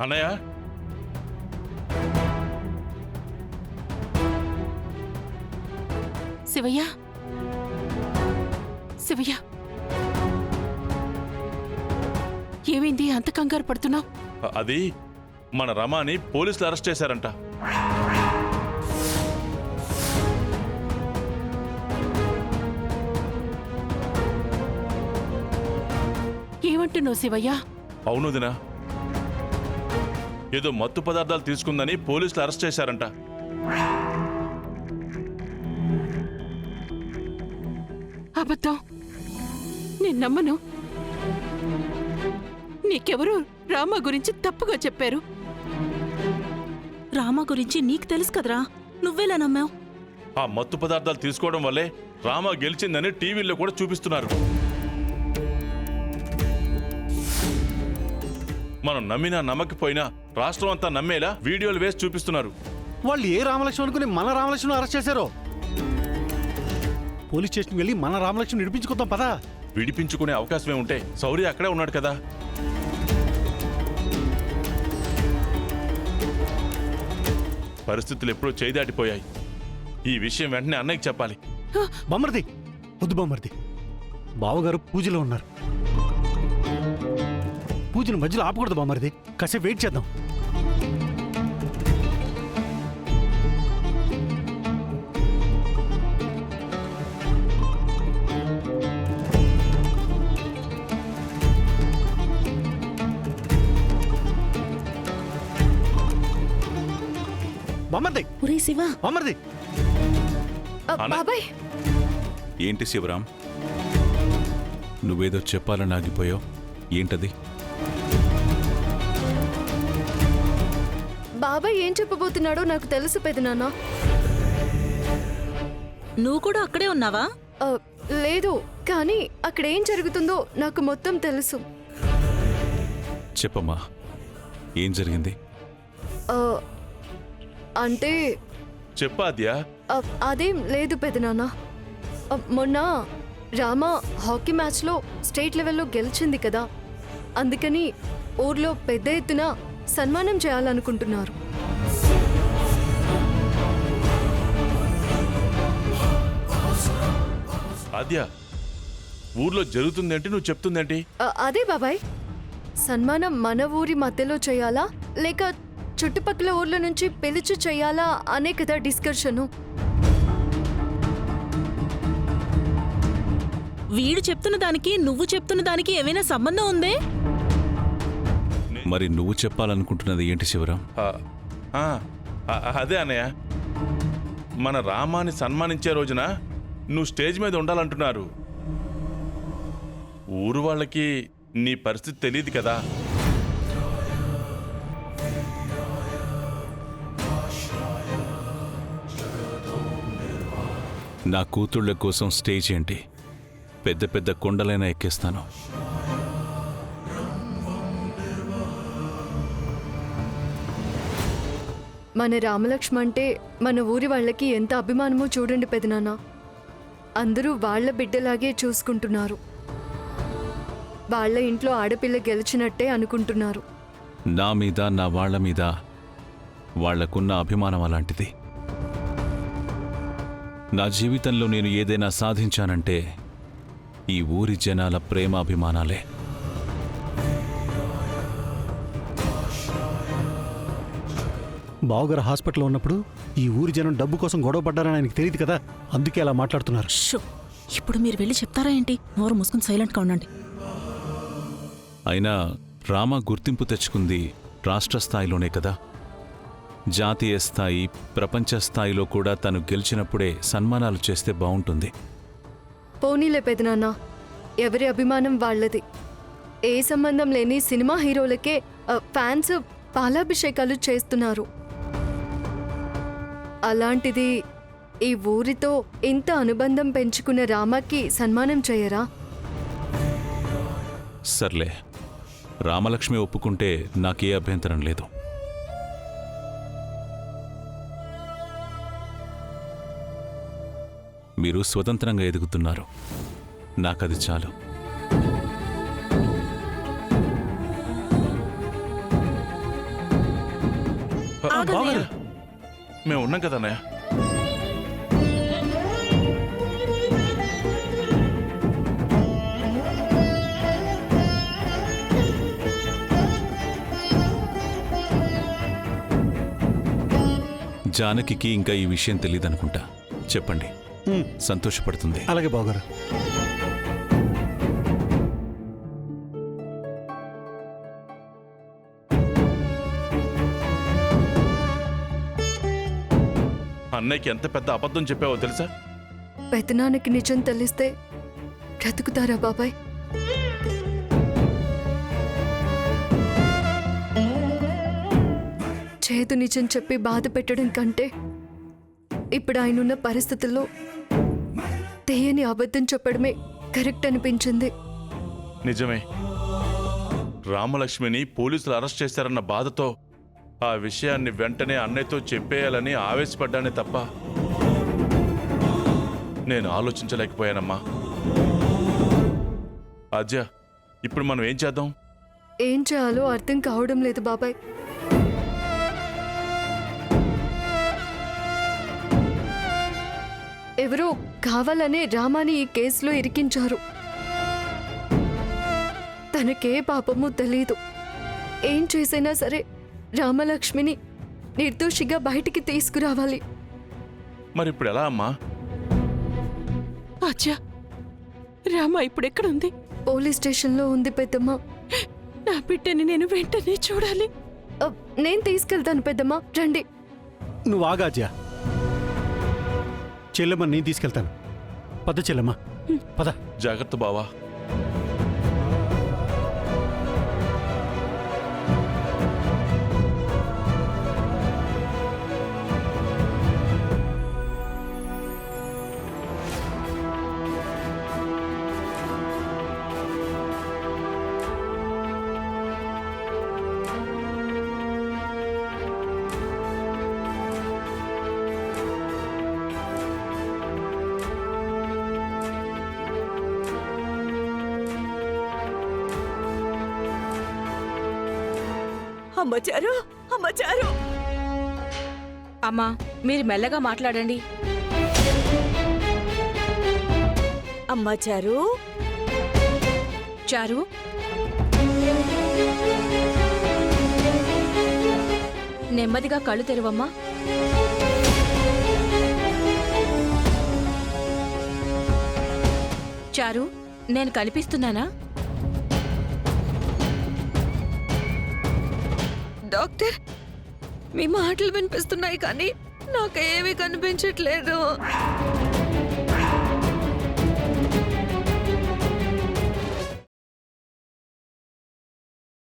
అన్నయ్య, శివయ్య, శివయ్య, ఏమైంది అంత కంగారు పడుతున్నావు? అది మన రమాని పోలీసులు అరెస్ట్ చేశారంట. ఏమంటున్నావు శివయ్య? అవును దినా, ఏదో మత్తు పదార్థాలు తీసుకుందని పోలీసులు అరెస్ట్ చేశారంట. అబద్ధం, నేను నమ్మను. నీకెవరు రామ గురించి తప్పుగా చెప్పారు? రామ గురించి నీకు తెలుసు కదరా, నువ్వెలా నమ్మావు? ఆ మత్తు పదార్థాలు తీసుకోవడం వల్లే రామ గెలిచిందని టీవీల్లో కూడా చూపిస్తున్నారు. మనం నమ్మినా నమ్మకపోయినా రాష్ట్రం అంతా నమ్మేలా వీడియోలు వేసి చూపిస్తున్నారు. వాళ్ళు ఏ రామలక్ష్మణ్ అనుకుని మన రామలక్ష్మణ్ అరెస్ట్ చేశారో. పోలీస్ స్టేషన్కి వెళ్ళి మన రామలక్ష్మణ్ విడిపించుకుందాం పదా. విడిపించుకునే అవకాశమే ఉంటే శౌర్య అక్కడే ఉన్నాడు కదా. పరిస్థితులు ఎప్పుడూ చేయి దాటిపోయాయి. ఈ విషయం వెంటనే అన్నయ్యకి చెప్పాలి. బామ్మర్ది, వద్దు బామ్మర్ది, బావగారు పూజలో ఉన్నారు. పూజను మధ్యలో ఆపకూడదు బామ్మర్ది, కాసేపు వెయిట్ చేద్దాం. బామ్మర్ది, ఒరే శివ, బామ్మర్ది. బాబాయ్, ఏంటి శివరాం, నువ్వేదో చెప్పాలని ఆగిపోయావు, ఏంటది? బాబాయ్ ఏం చెప్పబోతున్నాడో నాకు తెలుసు పెదనాన్న. నువ్వు కూడా అక్కడే ఉన్నావా? లేదు, కానీ అక్కడేం జరుగుతుందో నాకు మొత్తం తెలుసు. చెప్పమ్మా, ఏం జరిగింది? ఆ, అంటే చెప్పాద్యా. అదేం లేదు పెదనాన్న. మొన్న రామ హాకీ మ్యాచ్లో స్టేట్ లెవెల్లో గెలిచింది కదా, అందుకని ఊర్లో పెద్ద ఎత్తున సన్మానం చేయాలనుకుంటున్నారు. ఆద్య, ఊర్లో జరుగుతుందేంటి, నువ్వు చెప్తుందేంటి? అదే బాబాయ్, సన్మానం మన ఊరి మధ్యలో చేయాలా లేక చుట్టుపక్కల ఊర్ల నుంచి పిలిచి చేయాలా అనే కదా డిస్కషను. వీడు చెప్తున్న దానికి నువ్వు చెప్తున్న దానికి ఏమైనా సంబంధం ఉందే? మరి నువ్వు చెప్పాలనుకుంటున్నది ఏంటి శివరాం? అదే అన్నయ్య, మన రామాని సన్మానించే రోజున నువ్వు స్టేజ్ మీద ఉండాలంటున్నారు. ఊరు వాళ్ళకి నీ పరిస్థితి తెలియదు కదా. నా కూతుళ్ళ కోసం స్టేజ్ ఏంటి, పెద్ద పెద్ద కొండలైనా ఎక్కేస్తాను. మన రామలక్ష్మ అంటే మన ఊరి వాళ్ళకి ఎంత అభిమానమో చూడండి పెదనాన్న. అందరూ వాళ్ల బిడ్డలాగే చూసుకుంటున్నారు. వాళ్ల ఇంట్లో ఆడపిల్ల గెలిచినట్టే అనుకుంటున్నారు. నా మీద, నా వాళ్ల మీద వాళ్లకున్న అభిమానం అలాంటిది. నా జీవితంలో నేను ఏదైనా సాధించానంటే ఈ ఊరి జనాల ప్రేమాభిమానాలే. బావగారు హాస్పిటల్లో ఉన్నప్పుడు ఈ ఊరి జనం డబ్బు కోసం గొడవ పడ్డారని ఆయనకి తెలియదు కదా, అందుకే అలా మాట్లాడుతున్నారు. షో, ఇప్పుడు మీరు వెళ్ళి చెప్తారా ఏంటి? నోరు మూసుకుని సైలెంట్గా ఉండండి. అయినా రామ గుర్తింపు తెచ్చుకుంది రాష్ట్ర స్థాయిలోనే కదా. జాతీయ స్థాయి, ప్రపంచ స్థాయిలో కూడా తను గెలిచినప్పుడే సన్మానాలు చేస్తే బావుంటుంది. పోనీలే పెదనాన్న, ఎవరి అభిమానం వాళ్లది. ఏ సంబంధం లేని సినిమా హీరోలకే ఫ్యాన్స్ పాలాభిషేకాలు చేస్తున్నారు. అలాంటిది ఈ ఊరితో ఇంత అనుబంధం పెంచుకున్న రామకి సన్మానం చేయరా? సర్లే, రామలక్ష్మి ఒప్పుకుంటే నాకే అభ్యంతరం లేదు. మీరు స్వతంత్రంగా ఎదుగుతున్నారు, నాకది చాలు. బావగారు మేము ఉన్నాం కదా అన్నయ్య. జానకికి ఇంకా ఈ విషయం తెలియదనుకుంటా. చెప్పండి, ఉమ్, సంతోషపడుతుంది. అలాగే బావగారు. అన్నయ్యకి ఎంత పెద్ద అబద్ధం చెప్పావో తెలుసా? పెదనాన్నకి నిజం తెలిస్తే బ్రతుకుతారా బాబాయ్? చేదు నిజం చెప్పి బాధ పెట్టడం కంటే ఇప్పుడు ఆయనున్న పరిస్థితుల్లో తెలియని అబద్ధం చెప్పడమే కరెక్ట్ అనిపించింది. నిజమే. రామలక్ష్మిని పోలీసులు అరెస్ట్ చేశారన్న బాధతో ఆ విషయాన్ని వెంటనే అన్నయ్యతో చెప్పేయాలని ఆవేశపడ్డానే తప్ప నేను ఆలోచించలేకపోయానమ్మా. అజ్జ, ఇప్పుడు మనం ఏం చేద్దాం? ఏం చేయాలో అర్థం కావడం లేదు బాబాయ్. ఎవరో కావాలనే రామాని ఈ కేసులో ఇరికించారు. తనకే పాపము తెలీదు. ఏం చేసైనా సరే రామలక్ష్మిని నిర్దోషిగా బయటికి తీసుకురావాలి. మరి ఇప్పుడు ఎలా అమ్మా? అచ్చా, రామ ఇప్పుడెక్కడుంది? పోలీస్ స్టేషన్లో ఉంది పెద్దమ్మ. నా బిడ్డని నేను వెంటనే చూడాలి. నేను తీసుకెళ్తాను పెద్దమ్మ, రండి. నువ్వు ఆగాజ్యా. చెల్లెమ్మ నేను తీసుకెళ్తాను. పద చెల్లెమ్మ, పద. జాగ్రత్త బావా. అమ్మచారు, అమ్మచారు. అమ్మా, మీరు మెల్లగా మాట్లాడండి. అమ్మచారు, చారు, నెమ్మదిగా కళ్ళు తెరవమ్మా. చారు, నేను కనిపిస్తున్నానా? డాక్టర్, మీ మాటలు వినిపిస్తున్నాయి కానీ నాకేమీ కనిపించట్లేదు.